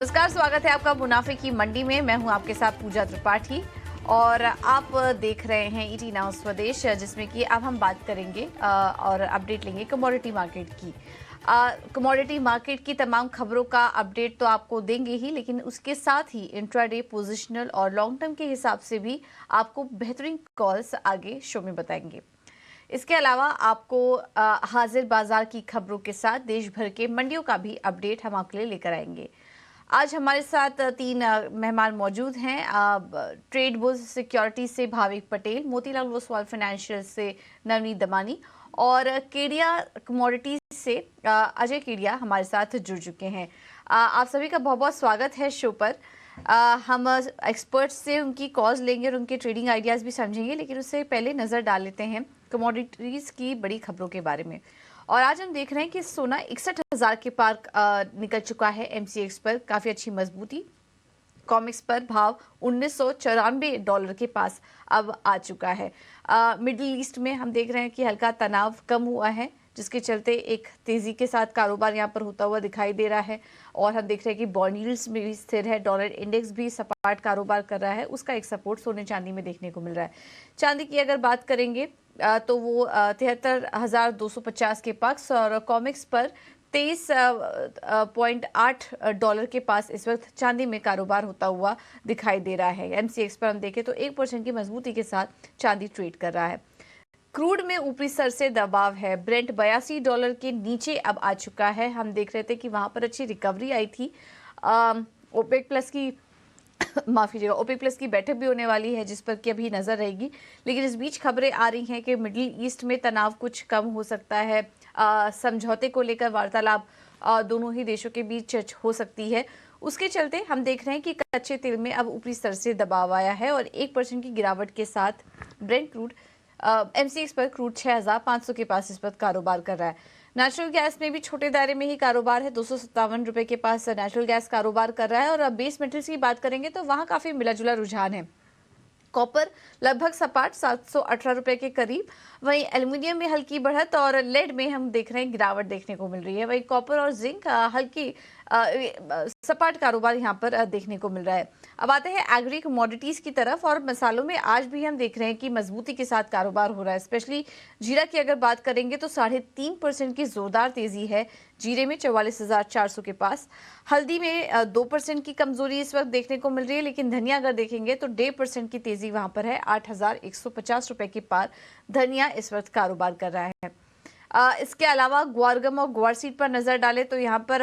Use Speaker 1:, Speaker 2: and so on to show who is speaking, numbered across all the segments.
Speaker 1: नमस्कार, स्वागत है आपका मुनाफे की मंडी में। मैं हूं आपके साथ पूजा त्रिपाठी और आप देख रहे हैं ईटी नाउ स्वदेश, जिसमें कि अब हम बात करेंगे और अपडेट लेंगे कमोडिटी मार्केट की। कमोडिटी मार्केट की तमाम खबरों का अपडेट तो आपको देंगे ही, लेकिन उसके साथ ही इंट्राडे, पोजिशनल और लॉन्ग टर्म के हिसाब से भी आपको बेहतरीन कॉल्स आगे शो में बताएंगे। इसके अलावा आपको हाजिर बाजार की खबरों के साथ देश भर के मंडियों का भी अपडेट हम आपके लिए लेकर आएंगे। आज हमारे साथ तीन मेहमान मौजूद हैं। ट्रेड बुल्स सिक्योरिटी से भाविक पटेल, मोतीलाल ओसवाल फाइनेंशियल से नवनीत दमानी और केडिया कमोडिटीज से अजय केडिया हमारे साथ जुड़ चुके हैं। आप सभी का बहुत बहुत स्वागत है शो पर। हम एक्सपर्ट्स से उनकी कॉज लेंगे और उनके ट्रेडिंग आइडियाज़ भी समझेंगे, लेकिन उससे पहले नज़र डाल लेते हैं कमोडिटीज की बड़ी खबरों के बारे में। और आज हम देख रहे हैं कि सोना 61,000 के पार निकल चुका है। एमसीएक्स पर काफ़ी अच्छी मजबूती, कॉमिक्स पर भाव $1994 के पास अब आ चुका है। मिडिल ईस्ट में हम देख रहे हैं कि हल्का तनाव कम हुआ है, जिसके चलते एक तेजी के साथ कारोबार यहाँ पर होता हुआ दिखाई दे रहा है। और हम देख रहे हैं कि बॉन्ड यील्ड्स में भी स्थिर है, डॉलर इंडेक्स भी सपाट कारोबार कर रहा है, उसका एक सपोर्ट सोने चांदी में देखने को मिल रहा है। चांदी की अगर बात करेंगे तो वो 73,250 के पास और कॉमिक्स पर 23.8 के पास इस वक्त चांदी में कारोबार होता हुआ दिखाई दे रहा है। एमसीएक्स पर हम देखें तो 1% की मजबूती के साथ चांदी ट्रेड कर रहा है। क्रूड में ऊपरी स्तर से दबाव है। ब्रेंट $82 के नीचे अब आ चुका है। हम देख रहे थे कि वहां पर अच्छी रिकवरी आई थी। ओपेक प्लस की माफ कीजिएगा, ओपेक प्लस की बैठक भी होने वाली है, जिस पर कि अभी नजर रहेगी। लेकिन इस बीच खबरें आ रही हैं कि मिडिल ईस्ट में तनाव कुछ कम हो सकता है। समझौते को लेकर वार्तालाप दोनों ही देशों के बीच हो सकती है। उसके चलते हम देख रहे हैं कि कच्चे तेल में अब ऊपरी स्तर से दबाव आया है और 1% की गिरावट के साथ ब्रेंट क्रूड एमसीएक्स पर क्रूड 6,500 के पास इस वक्त कारोबार कर रहा है। नेचुरल गैस में भी छोटे दायरे में ही कारोबार है। ₹257 के पास नेचुरल गैस कारोबार कर रहा है। और अब बेस मेटल्स की बात करेंगे तो वहां काफी मिला जुला रुझान है। कॉपर लगभग सपाट ₹718 के करीब, वहीं एल्युमिनियम में हल्की बढ़त और लेड में हम देख रहे हैं गिरावट देखने को मिल रही है। वहीं कॉपर और जिंक हल्की सपाट कारोबार यहाँ पर देखने को मिल रहा है। अब आते हैं एग्री कमोडिटीज की तरफ और मसालों में आज भी हम देख रहे हैं कि मजबूती के साथ कारोबार हो रहा है। स्पेशली जीरा की अगर बात करेंगे तो 3.5% की जोरदार तेजी है जीरे में 44,400 के पास। हल्दी में 2% की कमजोरी इस वक्त देखने को मिल रही है, लेकिन धनिया अगर देखेंगे तो 1.5% की तेजी वहां पर है। ₹8,150 के पार धनिया इस वक्त कारोबार कर रहा है। इसके अलावा ग्वारगम और ग्वारसीड पर नजर डालें तो यहाँ पर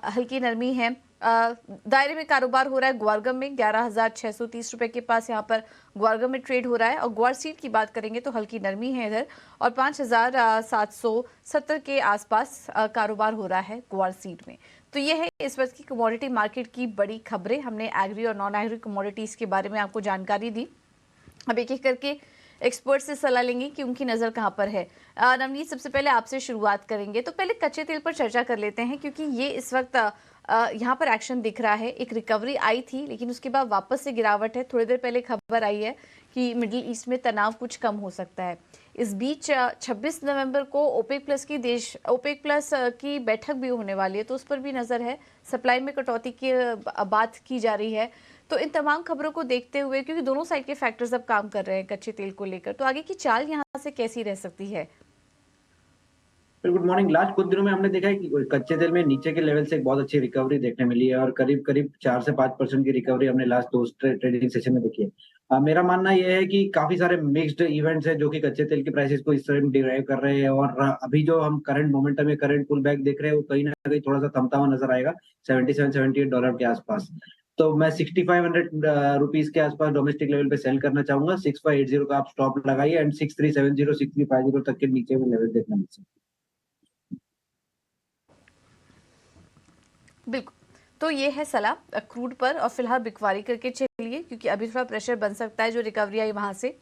Speaker 1: हल्की नरमी है। दायरे में कारोबार हो रहा है। ग्वारगम में ₹11,630 के पास यहाँ पर ग्वारगम में ट्रेड हो रहा है। और ग्वारसीड की बात करेंगे तो हल्की नरमी है इधर और 5,770 के आसपास कारोबार हो रहा है ग्वारसीड में। तो ये है इस वक्त की कमोडिटी मार्केट की बड़ी खबरें। हमने एग्री और नॉन एग्री कमोडिटीज के बारे में आपको जानकारी दी। अब एक एक करके एक्सपर्ट से सलाह लेंगे कि उनकी नज़र कहाँ पर है। नवनीत, सबसे पहले आपसे शुरुआत करेंगे। तो पहले कच्चे तेल पर चर्चा कर लेते हैं, क्योंकि ये इस वक्त यहाँ पर एक्शन दिख रहा है। एक रिकवरी आई थी, लेकिन उसके बाद वापस से गिरावट है। थोड़ी देर पहले खबर आई है कि मिडिल ईस्ट में तनाव कुछ कम हो सकता है। इस बीच 26 नवंबर को ओपेक प्लस की बैठक भी होने वाली है, तो उस पर भी नज़र है। सप्लाई में कटौती की बात की जा रही है। तो इन तमाम खबरों को देखते हुए, क्योंकि दोनों साइड के फैक्टर्स अब काम कर रहे हैं कच्चे तेल को लेकर, तो आगे की चाल यहाँ से कैसी रह सकती है?
Speaker 2: Good morning. लास्ट कुछ दिनों में हमने देखा है कि कच्चे तेल में नीचे के लेवल से एक बहुत अच्छी रिकवरी देखने मिली है और करीब करीब 4 से 5% की रिकवरी हमने लास्ट दो ट्रेडिंग सेशन में देखी है। मेरा मानना यह है कि काफी सारे मिक्स्ड इवेंट्स हैं जो कि कच्चे तेल की प्राइसेस को इस तरह डिराइव कर रहे हैं और अभी जो हम करंट मोमेंटम में करंट पुल बैक देख रहे हैं वो कहीं ना कहीं थोड़ा सा थमता हुआ नजर आएगा $77-78 के आसपास। तो मैं 6500 रुपीज के आसपास डोमेस्टिक लेवल पे सेल करना चाहूंगा। 6580 का आप स्टॉप लगाइए एंड 6370 6350 तक के नीचे में लेवल देखना मिल सकता है।
Speaker 1: बिल्कुल। तो ये है सलाह क्रूड पर, और फिलहाल बिकवारी करके चलिए, क्योंकि अभी थोड़ा प्रेशर बन सकता है जो रिकवरी आई वहां से।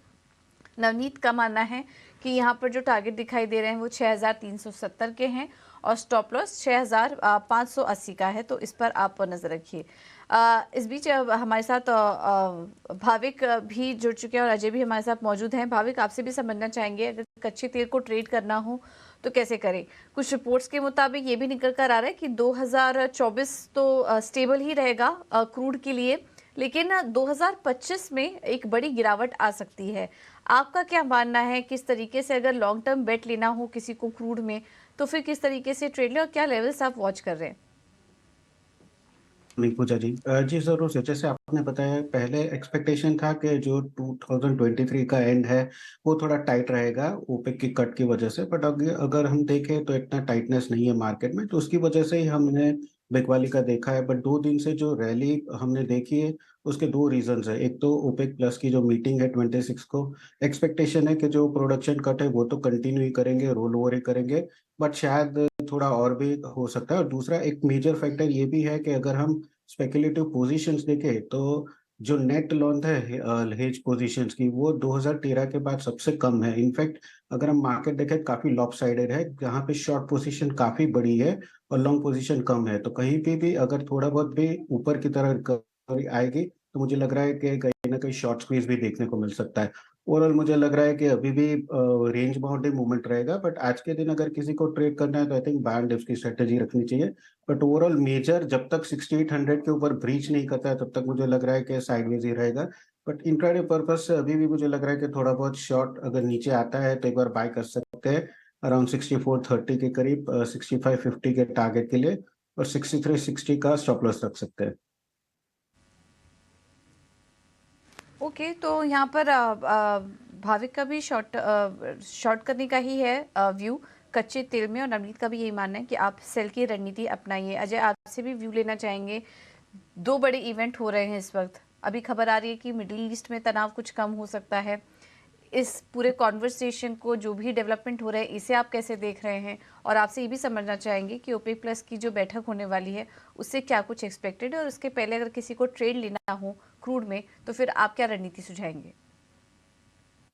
Speaker 1: नवनीत का मानना है कि यहाँ पर जो टारगेट दिखाई दे रहे हैं वो 6,370 के हैं और स्टॉप लॉस 6,580 का है, तो इस पर आप नजर रखिए। इस बीच हमारे साथ भाविक भी जुड़ चुके हैं और अजय भी हमारे साथ मौजूद हैं। भाविक, आपसे भी समझना चाहेंगे, अगर कच्चे तेल को ट्रेड करना हो तो कैसे करें? कुछ रिपोर्ट्स के मुताबिक ये भी निकल कर आ रहा है कि 2024 तो स्टेबल ही रहेगा क्रूड के लिए, लेकिन 2025 में एक बड़ी गिरावट आ सकती है। आपका क्या मानना है, किस तरीके से अगर लॉन्ग टर्म बेट लेना हो किसी को क्रूड में, तो फिर किस तरीके से ट्रेड लें और क्या लेवल्स आप वॉच कर रहे हैं?
Speaker 3: नहीं पूजा जी, जी जरूर से। जैसे आपने बताया, पहले एक्सपेक्टेशन था कि जो 2023 का एंड है वो थोड़ा टाइट रहेगा ओपेक की कट की वजह से, बट अगर हम देखें तो इतना टाइटनेस नहीं है मार्केट में, तो उसकी वजह से ही हमने बिकवाली का देखा है। बट 2 दिन से जो रैली हमने देखी है उसके 2 रीजंस है। एक तो ओपेक प्लस की जो मीटिंग है 26 को, एक्सपेक्टेशन है कि जो प्रोडक्शन कट है वो तो कंटिन्यू ही करेंगे, रोल ओवर ही करेंगे, बट शायद थोड़ा और भी हो सकता है। और दूसरा एक मेजर फैक्टर ये भी है कि अगर हम स्पेकुलेटिव पोजीशंस देखें तो जो नेट लॉन्ग है हेज पोजीशंस की, वो 2013 के बाद सबसे कम है। इनफैक्ट अगर हम मार्केट देखें काफी लॉपसाइडेड है, जहाँ पे शॉर्ट पोजीशन काफी बड़ी है और लॉन्ग पोजीशन कम है। तो कहीं पे भी अगर थोड़ा बहुत भी ऊपर की तरह रिकवरी आएगी तो मुझे लग रहा है कि कहीं ना कहीं शॉर्ट स्क्वीज भी देखने को मिल सकता है। ओवरऑल मुझे लग रहा है कि अभी भी रेंज बाउंड मूवमेंट रहेगा, बट आज के दिन अगर किसी को ट्रेड करना है तो I think by and dips की स्ट्रेटेजी रखनी चाहिए। बट ओवरऑल मेजर जब तक 6800 के ऊपर ब्रीच नहीं करता है तब तक मुझे लग रहा है कि साइडवेज ही रहेगा। बट इंट्राडे पर्पज से अभी भी मुझे लग रहा है कि थोड़ा बहुत शॉर्ट अगर नीचे आता है तो एक बार बाय कर सकते हैं अराउंड 6430 के करीब, 6550 के टारगेट के लिए, और 6360 का स्टॉप लॉस रख सकते हैं।
Speaker 1: ओके, तो यहाँ पर भाविक का भी शॉर्ट करने का ही है व्यू कच्चे तेल में, और नवनीत का भी यही मानना है कि आप सेल की रणनीति अपनाइए। अजय, आपसे भी व्यू लेना चाहेंगे। 2 बड़े इवेंट हो रहे हैं इस वक्त। अभी खबर आ रही है कि मिडिल ईस्ट में तनाव कुछ कम हो सकता है। इस पूरे कॉन्वर्सेशन को, जो भी डेवलपमेंट हो रहा है, इसे आप कैसे देख रहे हैं? और आपसे ये भी समझना चाहेंगे कि ओपेक प्लस की जो बैठक होने वाली है उससे क्या कुछ एक्सपेक्टेड है, और उसके पहले अगर किसी को ट्रेड लेना हो क्रूड में तो फिर आप क्या रणनीति सुझाएंगे?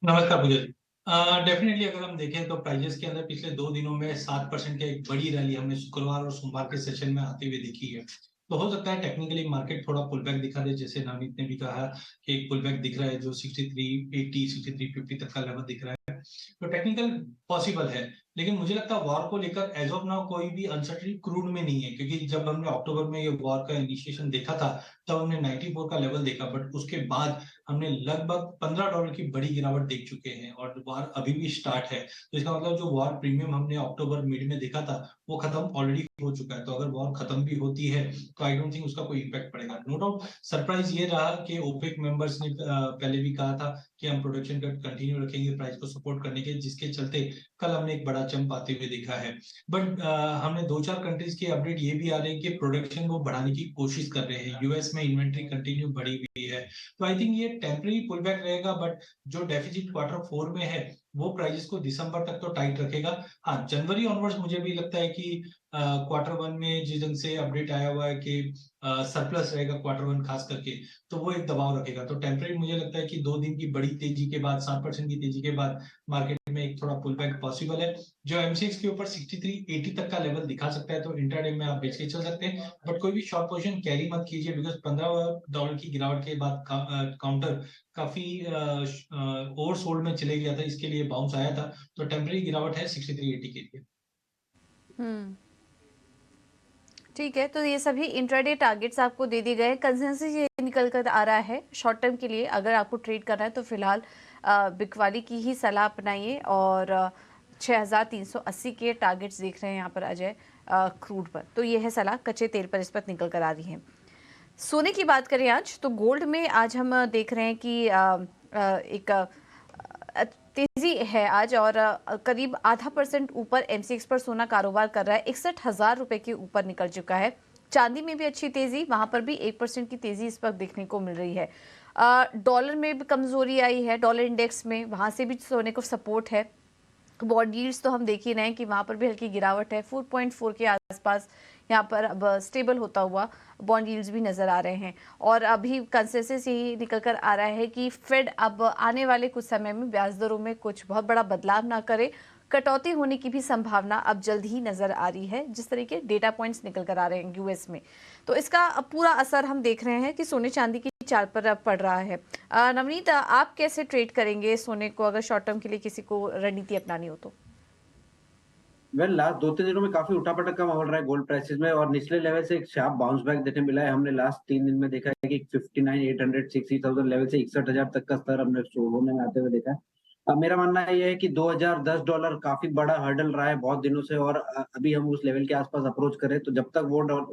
Speaker 4: नमस्कार पूजा जी। डेफिनेटली अगर हम देखें तो प्राइजेस के अंदर पिछले 2 दिनों में 7% की एक बड़ी रैली हमने शुक्रवार और सोमवार के सेशन में आते हुए देखी है। तो हो सकता है टेक्निकली मार्केट थोड़ा पुल बैक दिखा दे, जैसे नवनीत ने भी कहा कि एक पुल बैक दिख रहा है जो 6380 6350 तक का लेवल दिख रहा है। तो टेक्निकल पॉसिबल है, लेकिन मुझे लगता है वॉर को लेकर एज ऑफ नाउ कोई भी अनसर्टेनिटी क्रूड में नहीं है, क्योंकि जब हमने अक्टूबर में ये वॉर का इनिशिएशन देखा था तब हमने 94 का लेवल देखा, बट उसके बाद हमने लगभग $15 की बड़ी गिरावट देख चुके हैं और वॉर अभी भी स्टार्ट है। तो इसका मतलब जो वॉर प्रीमियम हमने अक्टूबर मिड में देखा था वो खत्म ऑलरेडी हो चुका है। तो अगर वॉर खत्म भी होती है तो आई डोंट थिंक उसका कोई इम्पैक्ट पड़ेगा। नो डाउट सरप्राइज ये रहा कि ओपेक मेंबर्स ने पहले भी कहा था कि हम प्रोडक्शन कट कंटिन्यू रखेंगे प्राइस को सपोर्ट करने के, जिसके चलते कल हमने एक बड़ा जंप आते हुए देखा है। बट हमने 2-4 कंट्रीज की अपडेट ये भी आ रही है कि प्रोडक्शन वो बढ़ाने की कोशिश कर रहे हैं। यूएस में इन्वेंट्री कंटिन्यू बढ़ी हुई है, तो आई थिंक ये टेम्पररी पुल बैक रहेगा, बट जो डेफिसिट Q4 में है वो प्राइजेस को दिसंबर तक तो टाइट रखेगा। हाँ, जनवरी ऑनवर्ड्स मुझे भी लगता है कि Q1 में जिस ढंग से अपडेट आया हुआ है कि सरप्लस रहेगा Q1 खास करके, तो वो एक दबाव रखेगा। तो टेम्पररी मुझे लगता है कि 2 दिन की बड़ी तेजी के बाद, 7% की तेजी के बाद मार्केट में एक थोड़ा पुल बैक पॉसिबल है। जो एमसीएक्स के ऊपर 6380 तक का लेवल दिखा सकता है, तो इंट्राडे में आप बेच के चल सकते हैं, बट कोई भी शॉर्ट पोजीशन कैरी मत कीजिए, बिकॉज $15 की गिरावट के बाद काउंटर काफी ओवर सोल्ड में चले गया था, इसके लिए बाउंस आया था। तो टेम्पररी गिरावट है 6380 के लिए।
Speaker 1: ठीक है, तो ये सभी इंट्राडे टारगेट्स आपको दे दिए गए। कंसेंसस ये निकल कर आ रहा है शॉर्ट टर्म के लिए अगर आपको ट्रेड करना है तो फिलहाल बिकवाली की ही सलाह अपनाइए, और 6380 के टारगेट्स देख रहे हैं यहाँ पर अजय क्रूड पर। तो ये है सलाह कच्चे तेल पर इस वक्त निकल कर आ रही है। सोने की बात करें आज, तो गोल्ड में आज हम देख रहे हैं कि एक तेजी है आज, और करीब ½ % ऊपर एमसीएक्स पर सोना कारोबार कर रहा है। 61,000 रुपए के ऊपर निकल चुका है। चांदी में भी अच्छी तेजी, वहां पर भी 1% की तेजी इस वक्त देखने को मिल रही है। डॉलर में भी कमजोरी आई है, डॉलर इंडेक्स में, वहां से भी सोने को सपोर्ट है। बॉन्ड यील्ड्स तो हम देख ही रहे हैं कि वहां पर भी हल्की गिरावट है, 4.4 के आसपास यहाँ पर अब स्टेबल होता हुआ बॉन्ड यील्ड्स भी नजर आ रहे हैं। और अभी कंसेंसस यही निकल कर आ रहा है कि फेड अब आने वाले कुछ समय में ब्याज दरों में कुछ बहुत बड़ा बदलाव ना करे, कटौती होने की भी संभावना अब जल्द ही नजर आ रही है, जिस तरह के डेटा पॉइंट्स निकल कर आ रहे हैं यूएस में। तो इसका अब पूरा असर हम देख रहे हैं कि सोने चांदी की चार्ट पर अब पड़ रहा है। नवनीत, आप कैसे ट्रेड करेंगे सोने को अगर शॉर्ट टर्म के लिए किसी को रणनीति अपनानी हो तो?
Speaker 2: वेल लास्ट 2-3 दिनों में काफ़ी उठा-पटक का माहौल रहा है गोल्ड प्राइसेस में और निचले लेवल से एक शार्प बाउंस बैक देखने मिला है। हमने लास्ट 3 दिन में देखा है कि 59,800 60,000 लेवल से 61,000 तक का स्तर हमने होने में आते हुए देखा है। मेरा मानना ये है कि $2,010 काफ़ी बड़ा हर्डल रहा है बहुत दिनों से और अभी हम उस लेवल के आस-पास अप्रोच करें तो जब तक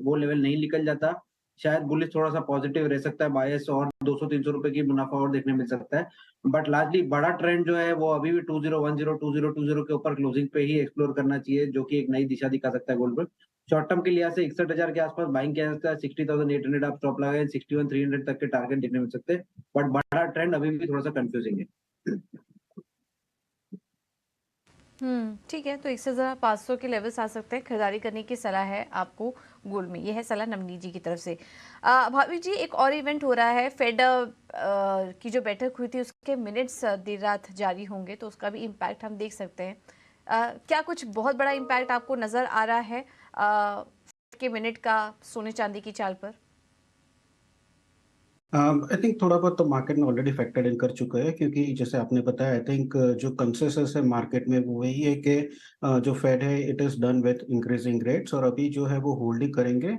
Speaker 2: वो लेवल नहीं निकल जाता, शायद बुलिश थोड़ा-सा पॉजिटिव रह सकता है, बायस और ₹200-300 की मुनाफ़ा और देखने मिल सकता है। बट लार्जली बड़ा ट्रेंड जो है वो अभी भी 2010 2020 के ऊपर क्लोजिंग पे ही एक्सप्लोर करना चाहिए, जो कि एक नई दिशा दिखा सकता है गोल्ड पर। शॉर्ट टर्म के लिहाज से 61,000 के आसपास बाइंग किया जा सकता है, 60,800 आप स्टॉप लगाएँ, 61,300 तक के टारगेट देखने मिल सकते हैं, बट बड़ा ट्रेंड अभी भी थोड़ा-सा कन्फ्यूजिंग है।
Speaker 1: ठीक है, तो 61,500 के लेवल्स आ सकते हैं। खरीदारी करने की सलाह है आपको गोल्ड में। ये है सलाह नवनीत जी की तरफ से। भाभी जी, एक और इवेंट हो रहा है, फेड की जो बैठक हुई थी उसके मिनट्स देर रात जारी होंगे, तो उसका भी इम्पैक्ट हम देख सकते हैं। क्या कुछ बहुत बड़ा इम्पैक्ट आपको नज़र आ रहा है के मिनट का सोने चांदी की चाल पर?
Speaker 3: आई थिंक थोड़ा बहुत तो मार्केट में ऑलरेडी फैक्टर्ड इन कर चुका है, क्योंकि जैसे आपने बताया, आई थिंक जो कंसेंसस है मार्केट में वो वही है कि जो फेड है it is done with increasing rates, और अभी जो है वो होल्ड ही करेंगे।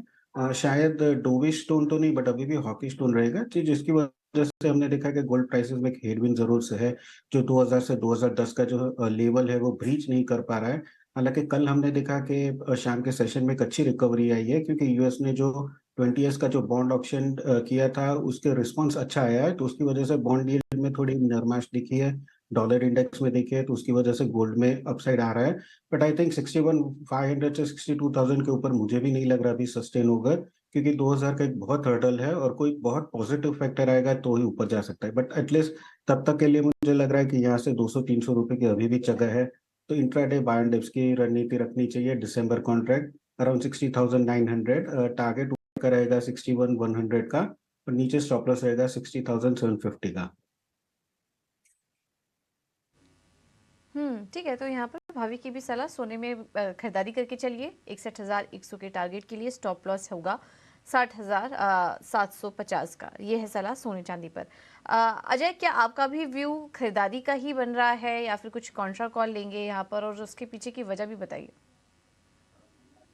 Speaker 3: शायद डोविश टोन तो नहीं, बट अभी भी हॉकिश टोन रहेगा, जिसकी वजह से हमने देखा कि गोल्ड प्राइसेस में एक हेडविंड जरूर से है, जो 2000 से 2010 का जो लेवल है वो ब्रीच नहीं कर पा रहा है। हालांकि कल हमने देखा कि शाम के सेशन में एक अच्छी रिकवरी आई है, क्योंकि यूएस ने जो 20 ईयर्स का जो बॉन्ड ऑप्शन किया था उसके रिस्पांस अच्छा आया है, तो उसकी वजह से बॉन्ड यील्ड में थोड़ी नरमाश दिखी है, डॉलर इंडेक्स में देखी है, तो उसकी वजह से गोल्ड में अपसाइड आ रहा है। बट आई थिंक 61,500 से 62,000 के ऊपर मुझे भी नहीं लग रहा अभी सस्टेन होगा, क्योंकि 2000 का एक बहुत हर्डल है और कोई बहुत पॉजिटिव फैक्टर आएगा तो ही ऊपर जा सकता है। बट एटलीस्ट तब तक के लिए मुझे लग रहा है कि यहाँ से 200-300 रुपए की अभी भी जगह है, तो इंट्राडे बाय एंड डिप्स की रणनीति रखनी चाहिए। दिसंबर कॉन्ट्रैक्ट अराउंड 60,900 टारगेट का रहेगा, 61,100 का, और नीचे स्टॉप लॉस रहेगा 60,750 का।
Speaker 1: ठीक है, तो यहाँ पर भाभी की भी सलाह, सोने में खरीदारी करके चलिए। 61,100 के टारगेट के लिए स्टॉप लॉस होगा 60,750 का। ये है सलाह सोने चांदी पर। अजय, क्या आपका भी व्यू खरीदारी का ही बन रहा है या फिर कुछ कॉन्ट्रा कॉल लेंगे यहाँ पर, और उसके पीछे की वजह भी बताइए।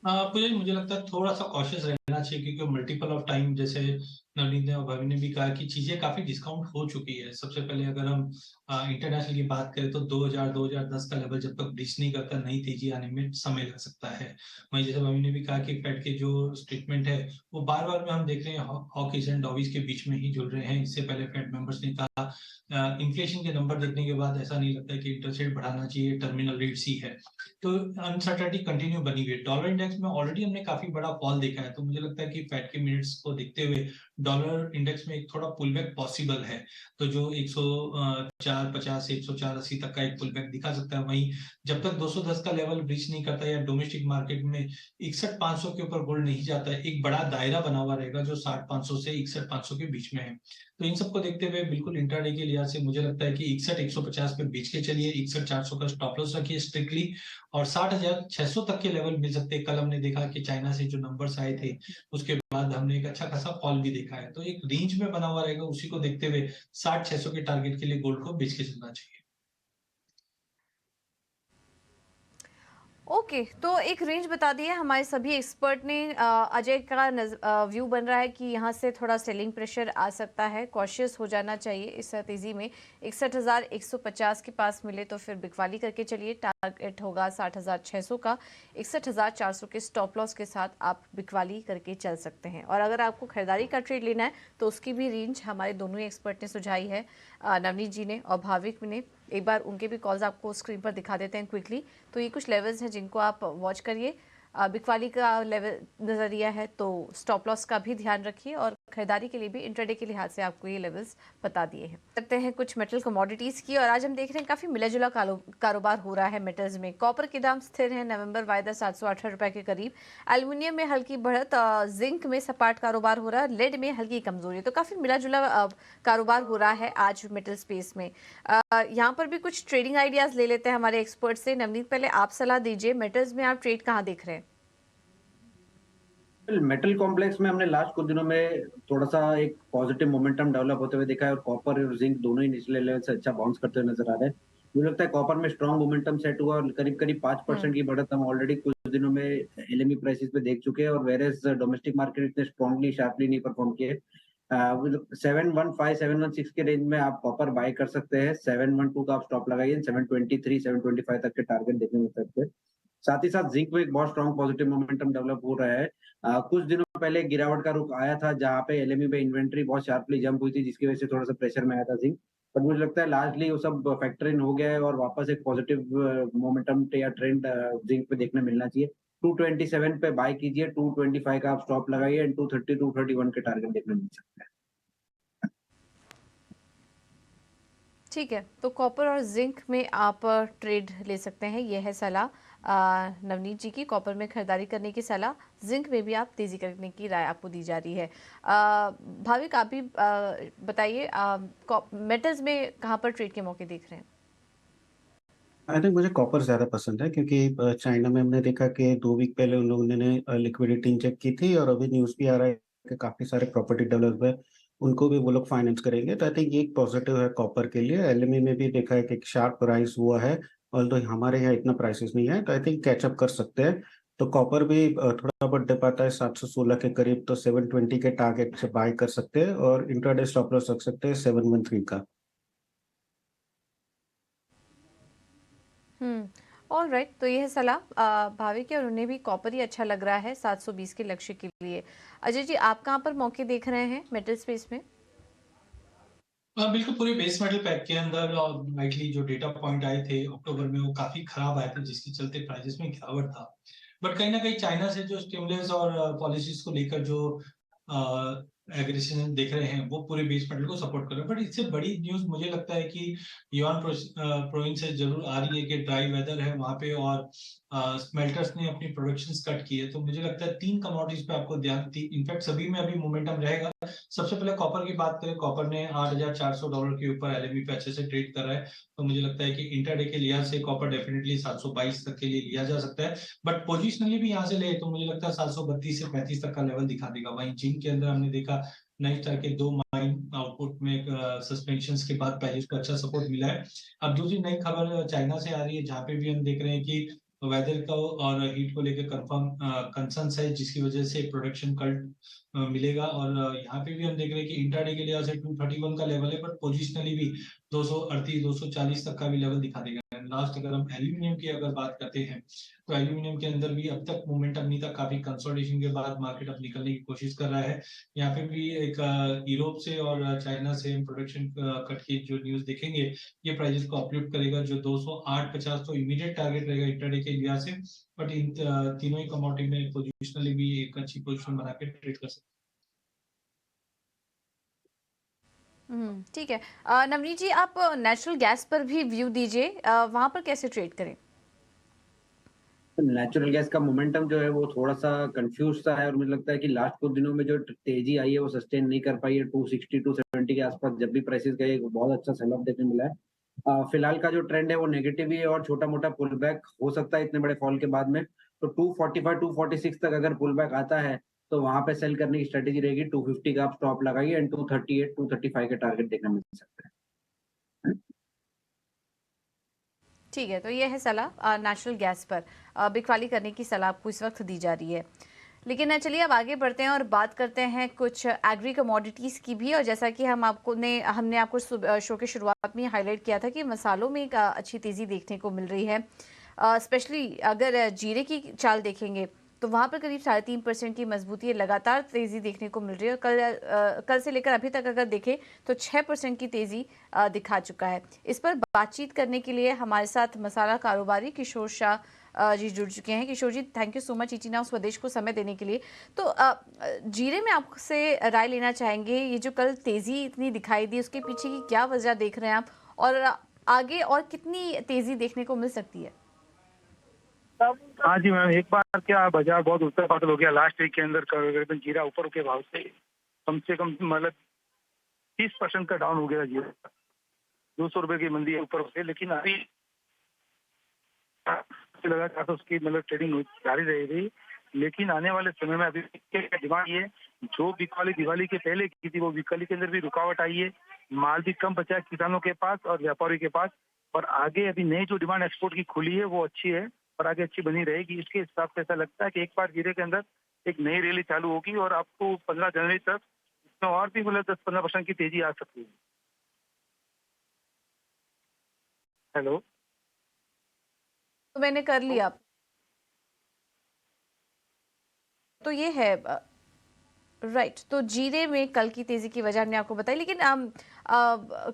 Speaker 4: मुझे लगता है थोड़ा सा कॉशियस रहना चाहिए, क्योंकि मल्टीपल ऑफ टाइम, जैसे नवनीत ने और भाभी ने भी कहा, कि चीजें काफी डिस्काउंट हो चुकी है। सबसे पहले अगर हम इंटरनेशनल की बात करें तो 2000-2010 का लेवल जब तक ब्रीच नहीं करता, नई तेजी आने में समय लग सकता है। वहीं जैसे भाभी ने भी कहा कि फेड के जो स्टेटमेंट है वो बार बार में हम देख रहे हैं हॉकिश एंड डॉविश के बीच में ही जुड़ रहे हैं। इससे पहले फेड मेंबर्स ने कहा, इन्फ्लेशन के नंबर देखने के बाद ऐसा नहीं लगता कि इंटरेस्ट रेट बढ़ाना चाहिए, टर्मिनल रेट्स ही है। तो अनसर्टेनिटी कंटिन्यू बनी हुई है। डॉलर इंडेक्स में ऑलरेडी हमने काफी बड़ा फॉल देखा है, तो मुझे लगता है कि फेड के मिनट्स को देखते हुए डॉलर इंडेक्स में एक थोड़ा पुल बैक पॉसिबल है। तो जो 104.50 से 104.80 तक का एक पुल बैक दिखा सकता है। वहीं जब तक 210 का लेवल ब्रीच नहीं करता या डोमेस्टिक मार्केट में 61,500 के ऊपर गोल्ड नहीं जाता है, एक बड़ा दायरा बना हुआ रहेगा जो 60,500 से 61,500 के बीच में है। तो इन सबको देखते हुए बिल्कुल इंट्राडे के लिहाज से मुझे लगता है कि 61,150 पे बेच के चलिए, 61,400 का स्टॉप लॉस रखिए स्ट्रिक्टली, और 60,600 तक के लेवल मिल सकते हैं। कल हमने देखा कि चाइना से जो नंबर्स आए थे उसके बाद हमने एक अच्छा खासा फॉल भी देखा है, तो एक रेंज में बना हुआ रहेगा। उसी को देखते हुए 60,600 के टारगेट के लिए गोल्ड को बेच के चलना चाहिए।
Speaker 1: ओके, तो एक रेंज बता दी है हमारे सभी एक्सपर्ट ने। अजय का व्यू बन रहा है कि यहाँ से थोड़ा सेलिंग प्रेशर आ सकता है, कॉशियस हो जाना चाहिए इस तेजी में। 61,150 के पास मिले तो फिर बिकवाली करके चलिए, टारगेट होगा 60,600 का। 61,400 के स्टॉप लॉस के साथ आप बिकवाली करके चल सकते हैं। और अगर आपको खरीदारी का ट्रेड लेना है तो उसकी भी रेंज हमारे दोनों ही एक्सपर्ट ने सुझाई है, नवनीत जी ने और भाविक ने। एक बार उनके भी कॉल्स आपको स्क्रीन पर दिखा देते हैं क्विकली। तो ये कुछ लेवल्स हैं जिनको आप वॉच करिए। बिकवाली का लेवल नज़रिया है, तो स्टॉप लॉस का भी ध्यान रखिए, और खरीदारी के लिए भी इंट्राडे के लिहाज से आपको ये लेवल्स बता दिए हैं। करते हैं कुछ मेटल कमोडिटीज़ की, और आज हम देख रहे हैं काफ़ी मिला जुला कारोबार हो रहा है मेटल्स में। कॉपर के दाम स्थिर हैं, नवंबर वायदा 718 रुपये के करीब। एल्युमिनियम में हल्की बढ़त, जिंक में सपाट कारोबार हो रहा है, लेड में हल्की कमजोरी। तो काफ़ी मिला जुला कारोबार हो रहा है आज मेटल स्पेस में। यहाँ पर भी कुछ ट्रेडिंग आइडियाज ले लेते हैं हमारे एक्सपर्ट से। नवनीत, पहले आप सलाह दीजिए, मेटल्स में आप ट्रेड कहाँ देख रहे हैं?
Speaker 2: मेटल कॉम्प्लेक्स में हमने लास्ट कुछ दिनों में थोड़ा सा एक पॉजिटिव मोमेंटम डेवलप होते हुए देखा है और कॉपर और जिंक दोनों ही निचले लेवल से अच्छा बाउंस करते हुए नजर आ रहे हैं। मुझे लगता है कॉपर में स्ट्रॉन्ग मोमेंटम सेट हुआ और करीब-करीब 5% की बढ़त हम ऑलरेडी कुछ दिनों में एलएमई प्राइसेस पे देख चुके हैं और वेयरएज़ डोमेस्टिक मार्केट इतने स्ट्रांगली शार्पली नहीं परफॉर्म किए। 715 716 के रेंज में आप कॉपर बाय कर सकते हैं। 712 का आप स्टॉप लगाइए, 723 725 तक के टारगेट देखने मिल सकते हैं। साथ ही साथ जिंक में एक बहुत स्ट्रॉन्ग पॉजिटिव मोमेंटम डेवलप हो रहा है। कुछ दिनों पहले गिरावट का रुख आया था जहाँ पे एलएमई पे इन्वेंटरी बहुत शार्पली जंप हुई थी जिसकी वजह से थोड़ा-सा प्रेशर में आया था जिंक। बट मुझे लगता है लार्जली वो सब फैक्टर इन हो गया है और वापस एक पॉजिटिव मोमेंटम या ट्रेंड जिंक पे देखने मिलना चाहिए। 227 पे बाय कीजिए, 225 का आप स्टॉप लगाइए एंड 230 231 के टारगेट देखने मिल सकते हैं।
Speaker 1: ठीक है, तो कॉपर और जिंक में आप ट्रेड ले सकते हैं, ये है सलाह नवनीत जी की। कॉपर में खरीदारी करने की सलाह, जिंक में भी आप तेज़ी करने की राय आपको दी जा रही है। भाविक आप भी बताइए, मेटल्स में कहाँ पर ट्रेड के मौके देख रहे हैं?
Speaker 3: आई थिंक मुझे कॉपर ज़्यादा पसंद है क्योंकि चाइना में हमने देखा कि 2 वीक पहले उन लोगों ने लिक्विडिटी इंजेक्ट की थी और अभी न्यूज़ भी आ रहा है कि काफ़ी सारे प्रॉपर्टी डेवलपर उनको भी वो लोग फाइनेंस करेंगे। तो आई थिंक ये एक पॉजिटिव है कॉपर के लिए। एलएमई में भी देखा है कि एक शार्प राइज हुआ है, ऑल्दो हमारे यहाँ इतना प्राइसेस नहीं है, तो आई थिंक कैचअप कर सकते हैं। तो कॉपर भी थोड़ा बहुत डिप आता है 716 के करीब, तो 720 के टारगेट से बाय कर सकते हैं और इंट्राडे स्टॉप लॉस रख सकते हैं 713 का।
Speaker 1: ऑल राइट, तो ये है सलाह भाविक की और उन्हें भी कॉपर ही अच्छा लग रहा है 720 के लक्ष्य के लिए। अजय जी, आप कहाँ पर मौके देख रहे हैं मेटल स्पेस में?
Speaker 4: बिल्कुल पूरे बेस मेटल पैक के अंदर और लाइटली जो डेटा पॉइंट आए थे अक्टूबर में वो काफी खराब आए थे जिसके चलते प्राइसेस में गिरावट था। बट कहीं ना कहीं चाइना से जो स्टिमुलस और पॉलिसीज को लेकर जो एग्रेशन देख रहे हैं वो पूरे बेस मेटल को सपोर्ट कर रहे हैं। बट इससे बड़ी न्यूज मुझे लगता है कि युआन प्रोविंस से जरूर आ रही है कि ड्राई वेदर है वहां पे और स्मेल्टर्स ने अपनी प्रोडक्शन कट की है। तो मुझे लगता है 3 कमोडिटीज पे आपको ध्यान दी, इनफैक्ट सभी में अभी मोमेंटम रहेगा। सबसे पहले कॉपर की बात करें, कॉपर ने $8,400 के ऊपर एलएमई पे अच्छे से ट्रेड कर रहा है। तो मुझे लगता है कि इंटरडे के लिहाज से कॉपर डेफिनेटली 722 तक के लिए लिया जा सकता है। बट पोजिशनली भी यहाँ से ले तो मुझे लगता है 732 से 35 तक का लेवल दिखा देगा। वहीं जिंक के अंदर हमने देखा नाइट स्टार के 2 माइन आउटपुट में सस्पेंशन के बाद प्राइस को अच्छा सपोर्ट मिला है। अब दूसरी नई खबर चाइना से आ रही है जहाँ पे भी हम देख रहे हैं कि वेदर को और हीट को लेकर कंफर्म कंसर्न्स है जिसकी वजह से प्रोडक्शन कट मिलेगा। और यहाँ पे भी हम देख रहे हैं कि इंट्राडे के लिहाज से 231 का लेवल है, बट पोजिशनली भी 238 240 तक का भी लेवल दिखा देगा। लास्ट अगर हम एल्यूमिनियम की अगर बात करते हैं तो एल्यूमिनियम के अंदर भी अब तक मोमेंटम नहीं था, काफी कंसोलिडेशन के बाद मार्केट अब निकलने की कोशिश कर रहा है। यहाँ पे भी एक यूरोप से और चाइना से प्रोडक्शन कट की जो न्यूज देखेंगे ये प्राइसेस को अपलिफ्ट करेगा। जो 208.50 तो इमीडिएट टारगेट रहेगा इंट्राडे के लिहाज से। बट इन तीनों ही कमोडिटी में पोजिशनली भी एक अच्छी पोजिशन बना के ट्रेड कर सकते
Speaker 1: ठीक है। नवनीत जी, आप नेचुरल गैस पर भी व्यू दीजिए, वहां पर कैसे ट्रेड करें?
Speaker 2: नेचुरल गैस का मोमेंटम जो है वो थोड़ा-सा कन्फ्यूज़ सा है और मुझे लगता है कि लास्ट कुछ दिनों में जो तेज़ी आई है वो सस्टेन नहीं कर पाई है। 260 270 के आसपास जब भी प्राइसेस गए बहुत अच्छा सेल ऑफ देखने मिला है। फिलहाल का जो ट्रेंड है वो नेगेटिव ही है और छोटा-मोटा पुल बैक हो सकता है इतने बड़े फॉल के बाद में। तो 245 246 तक अगर पुल बैक आता है तो वहाँ पे सेल करने की स्ट्रैटेजी रहेगी। 250 का आप स्टॉप लगाइए एंड 238 235 के टारगेट देखने मिल सकते हैं।
Speaker 1: ठीक है, तो ये है सलाह नेचुरल गैस पर बिकवाली करने की सलाह आपको इस वक्त दी जा रही है। लेकिन चलिए अब आगे बढ़ते हैं और बात करते हैं कुछ एग्री कमोडिटीज़ की भी। और जैसा कि हमने आपको शो के शुरुआत में हाईलाइट किया था कि मसालों में एक अच्छी तेज़ी देखने को मिल रही है। स्पेशली अगर जीरे की चाल देखेंगे तो वहाँ पर करीब 3.5% की मजबूती है, लगातार तेज़ी देखने को मिल रही है। कल से लेकर अभी तक अगर देखें तो 6% की तेज़ी दिखा चुका है। इस पर बातचीत करने के लिए हमारे साथ मसाला कारोबारी किशोर शाह जी जुड़ चुके हैं। Kishore ji, thank you so much ET now Swadesh को समय देने के लिए। तो जीरे में आपसे राय लेना चाहेंगे, ये जो कल तेज़ी इतनी दिखाई दी उसके पीछे की क्या वजह देख रहे हैं आप, और आगे और कितनी तेज़ी देखने को मिल सकती है?
Speaker 5: हाँ जी मैम, एक बार क्या बाजार बहुत उथल पाथल हो गया लास्ट वीक के अंदर। करीबन जीरा ऊपर के भाव से कम मतलब 30% का डाउन हो गया जीरा। 200 रुपए की मंदी है ऊपर से, लेकिन अभी लगा था तो उसकी मतलब ट्रेडिंग जारी रहेगी। लेकिन आने वाले समय में अभी डिमांड ये जो बिकवाली दिवाली के पहले की थी वो बिकवाली के अंदर भी रुकावट आई है। माल भी कम बचा है किसानों के पास और व्यापारियों के पास। और आगे अभी नई जो डिमांड एक्सपोर्ट की खुली है वो अच्छी है और आगे अच्छी बनी रहेगी। इसके हिसाब से ऐसा लगता है कि एक बार जीरे के अंदर एक नई रैली चालू होगी और आपको 15 जनवरी तक इसमें और भी मतलब 10-15% की तेजी आ सकती है। हेलो,
Speaker 1: तो मैंने कर लिया। तो ये है राइट। तो जीरे में कल की तेजी की वजह हमने आपको बताई, लेकिन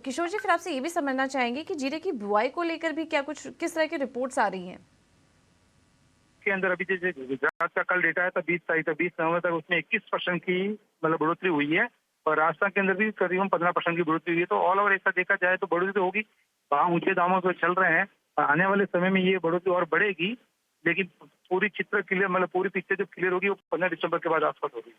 Speaker 1: किशोर जी फिर आपसे ये भी समझना चाहेंगे कि जीरे की बुआई को लेकर भी क्या कुछ किस तरह की रिपोर्ट्स आ रही हैं?
Speaker 5: के अंदर अभी जैसे गुजरात का कल डेटा है तो 20 तारीख तक 20 नवंबर तक उसमें 21% की मतलब बढ़ोतरी हुई है और राजस्थान के अंदर भी करीबन 15% की बढ़ोतरी हुई है। तो ऑल ओवर ऐसा देखा जाए तो बढ़ोतरी तो होगी। भाव ऊंचे दामों पर चल रहे हैं, आने वाले समय में ये बढ़ोतरी और बढ़ेगी, लेकिन पूरी चित्र क्लियर मतलब पूरी पिक्चर जो क्लियर होगी वो 15 दिसंबर के बाद आसपास होगी।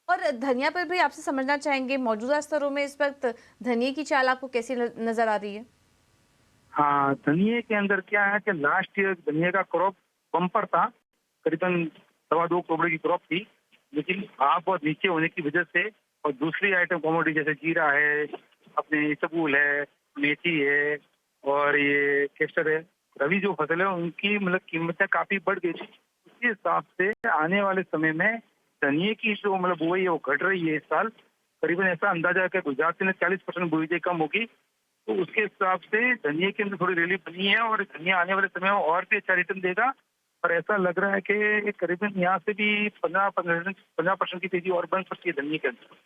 Speaker 1: और धनिया पर भी आपसे समझना चाहेंगे, मौजूदा स्तरों में इस वक्त धनिया की चाल आपको कैसी नजर आ रही है?
Speaker 5: हाँ, धनिये के अंदर क्या है कि लास्ट ईयर धनिये का क्रॉप बम्पर था, करीबन 2.25 करोड़ की क्रॉप थी, लेकिन भाव बहुत नीचे होने की वजह से और दूसरी आइटम कमोडिटी जैसे जीरा है, अपने इसबगोल है, मेथी है और ये केसर है, रबी जो फसल है उनकी मतलब कीमतें काफी बढ़ गई थी। उसी हिसाब से आने वाले समय में धनिये की जो मतलब बुआई है वो घट रही है इस साल। करीबन ऐसा अंदाजा है कि गुजरात में 40% बुआई कम होगी, तो उसके हिसाब से धनिये के अंदर थोड़ी रैली बनी है और धनिया आने वाले समय में और भी अच्छा रिटर्न देगा। और ऐसा लग रहा है कि करीबन यहाँ से भी 15% की तेजी और बन सकती है धनिये के अंदर।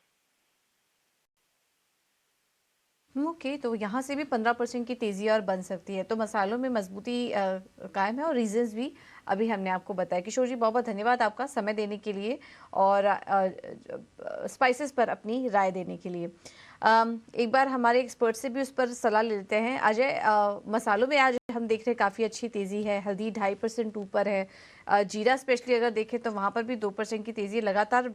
Speaker 1: ओके, तो यहाँ से भी 15% की तेजी और बन सकती है। तो मसालों में मजबूती कायम है और रीजंस भी अभी हमने आपको बताया। किशोर जी बहुत बहुत धन्यवाद आपका समय देने के लिए और स्पाइसेस पर अपनी राय देने के लिए। एक बार हमारे एक्सपर्ट से भी उस पर सलाह ले लेते हैं। अजय, मसालों में आज हम देख रहे हैं काफ़ी अच्छी तेज़ी है, हल्दी 2.5% ऊपर है, जीरा स्पेशली अगर देखें तो वहाँ पर भी 2% की तेज़ी लगातार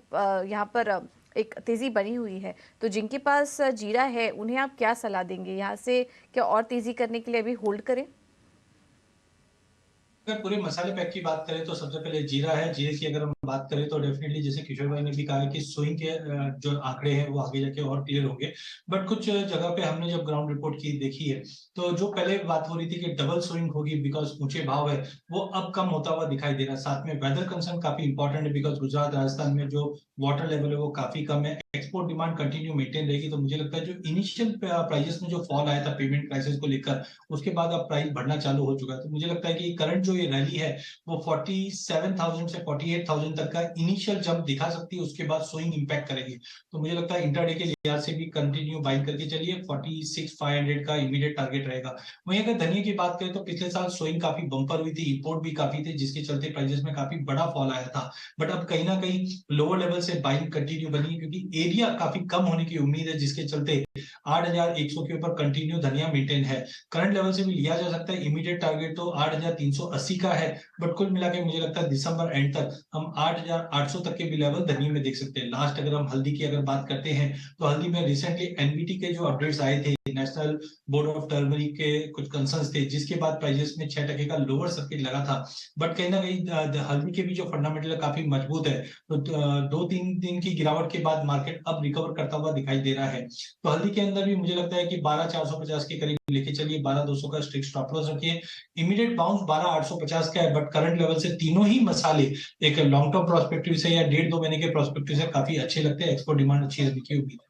Speaker 1: यहाँ पर एक तेज़ी बनी हुई है। तो जिनके पास जीरा है उन्हें आप क्या सलाह देंगे? यहाँ से क्या और तेज़ी करने के लिए अभी होल्ड करें?
Speaker 4: अगर पूरे मसाले पैक की बात करें तो सबसे पहले जीरा है। जीरे की अगर हम बात करें तो डेफिनेटली जैसे किशोर भाई ने भी कहा है कि स्विंग के जो आंकड़े हैं वो आगे जाके और क्लियर होंगे। बट कुछ जगह पे हमने जब ग्राउंड रिपोर्ट की देखी है तो जो पहले बात हो रही थी कि डबल स्विंग होगी बिकॉज ऊंचे भाव है, वो अब कम होता हुआ दिखाई दे रहा है। साथ में वेदर कंसर्न काफी इंपॉर्टेंट है बिकॉज गुजरात राजस्थान में जो वाटर लेवल है वो काफी कम है। एक्सपोर्ट डिमांड कंटिन्यू मेंटेन रहेगी। तो मुझे लगता है जो इनिशियल प्राइजेस में जो फॉल आया था पेमेंट प्राइसेस को लेकर, उसके बाद अब प्राइस बढ़ना चालू हो चुका है। तो मुझे लगता है कि करंट जो ये रैली है वो 47,000 से 48,000 तक का इनिशियल जंप दिखा सकती है, उसके बाद स्विंग इंपैक्ट करेगी। तो मुझे लगता है इंटरडे के लिहाज से भी कंटिन्यू बाइंग करके चलिए, 46,500 का इमीडिएट टारगेट रहेगा। वहीं अगर धनिया की बात करें तो पिछले साल स्विंग काफी बंपर हुई थी, इंपोर्ट भी काफी थे, जिसके चलते प्राइसेस में काफी बड़ा फॉल आया था। बट अब कहीं ना कहीं लोअर लेवल से बाइंग कंटिन्यू बनी है क्योंकि एरिया काफी कम होने की उम्मीद है, जिसके चलते 8,100 के ऊपर कंटिन्यू धनिया मेंटेन है। करंट लेवल से भी लिया जा सकता है। इमीडिएट टारगेट तो 8,380 का है, बट कुल मिला के मुझे लगता है दिसंबर एंड तक हम 8,800 तक के भी लेवल धनिया में देख सकते हैं। लास्ट अगर हम हल्दी की अगर बात करते हैं तो हल्दी में रिसेंटली एनबीटी के जो अपडेट्स आए थे, नेशनल बोर्ड ऑफ टर्मरिक के कुछ कंसर्न्स थे, जिसके बाद प्राइजेस में 6% का लोअर सर्किट लगा था। बट कहीं ना कहीं हल्दी के भी जो फंडामेंटल काफी मजबूत है। तो 2-3 दिन की गिरावट के बाद मार्केट अब रिकवर करता हुआ दिखाई दे रहा है। तो हल्दी के अंदर भी मुझे लगता है कि 12,450 के करीब लेके चलिए, 12,200 का स्ट्रिक्ट स्टॉप लॉस रखिए। इमीडिएट बाउंस 12,850 का है, बट करंट लेवल से तीनों ही मसाले एक लॉन्ग टर्म प्रोस्पेक्टिव से या 1.5-2 महीने के प्रोस्पेक्टिव से काफी अच्छे लगते हैं। एक्सपोर्ट डिमांड अच्छी रहने की उम्मीद है।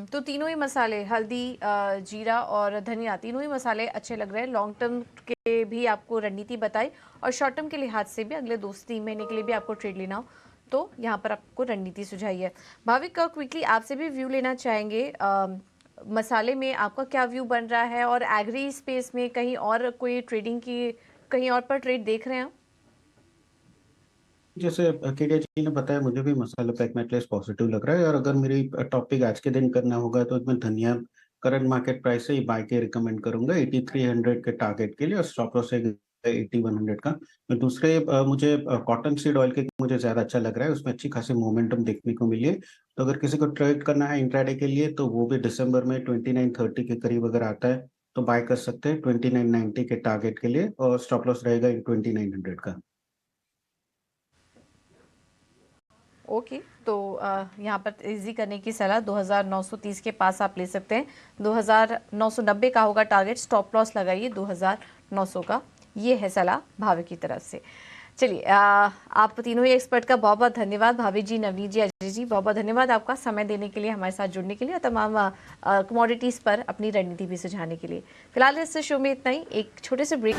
Speaker 1: तो तीनों ही मसाले हल्दी, जीरा और धनिया, तीनों ही मसाले अच्छे लग रहे हैं। लॉन्ग टर्म के भी आपको रणनीति बताई और शॉर्ट टर्म के लिहाज से भी अगले 2 से 3 महीने के लिए भी आपको ट्रेड लेना हो तो यहाँ पर आपको रणनीति सुझाई है। भाविक, क्विकली आपसे भी व्यू लेना चाहेंगे। मसाले में आपका क्या व्यू बन रहा है और एग्री स्पेस में कहीं और कोई ट्रेडिंग की, कहीं और पर ट्रेड देख रहे हैं?
Speaker 3: जैसे केडिया जी ने बताया, मुझे भी मसाला पैक में एटलीस्ट पॉजिटिव लग रहा है। और अगर मेरी टॉपिक आज के दिन करना होगा तो मैं धनिया करंट मार्केट प्राइस से ही बाय के रिकमेंड करूंगा 8300 के टारगेट के लिए, और स्टॉप लॉस है 8100 का। मैं दूसरे मुझे कॉटन सीड ऑयल के मुझे ज्यादा अच्छा लग रहा है, उसमें अच्छी खासी मोमेंटम देखने को मिली है। तो अगर किसी को ट्रेड करना है इंट्राडे के लिए तो वो भी दिसंबर में 2930 के करीब अगर आता है तो बाय कर सकते हैं 2990 के टारगेट के लिए, और स्टॉप लॉस रहेगा 2900 का।
Speaker 1: ओके, तो यहाँ पर तेजी करने की सलाह 2930 के पास आप ले सकते हैं। 2990 का होगा टारगेट, स्टॉप लॉस लगाइए 2900 का, ये है सलाह भावे की तरफ से। चलिए, आप तीनों ही एक्सपर्ट का बहुत बहुत धन्यवाद, भावे जी, नवनीत जी, अजय जी, बहुत बहुत धन्यवाद आपका समय देने के लिए, हमारे साथ जुड़ने के लिए और तमाम कमोडिटीज़ पर अपनी रणनीति भी सुझाने के लिए। फिलहाल इस शो में इतना ही, एक छोटे से ब्रेक।